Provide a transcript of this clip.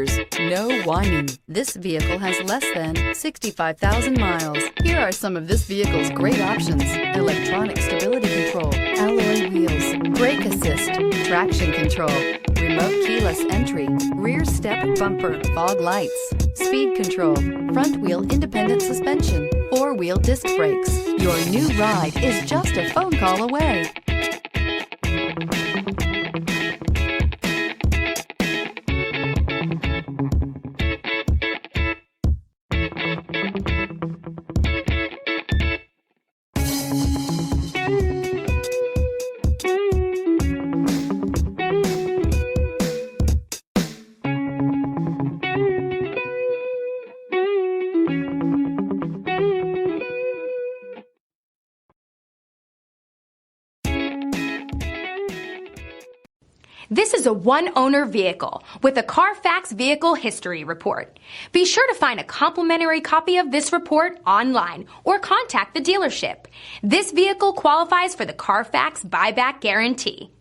colors, no whining. This vehicle has less than 65,000 miles. Here are some of this vehicle's great options: electronic stability control, alloy wheels, brake assist, traction control, remote keyless entry, rear step bumper, fog lights, speed control, front wheel independent suspension, four-wheel disc brakes. Your new ride is just a phone call away. This is a one-owner vehicle with a Carfax Vehicle History Report. Be sure to find a complimentary copy of this report online or contact the dealership. This vehicle qualifies for the Carfax Buyback Guarantee.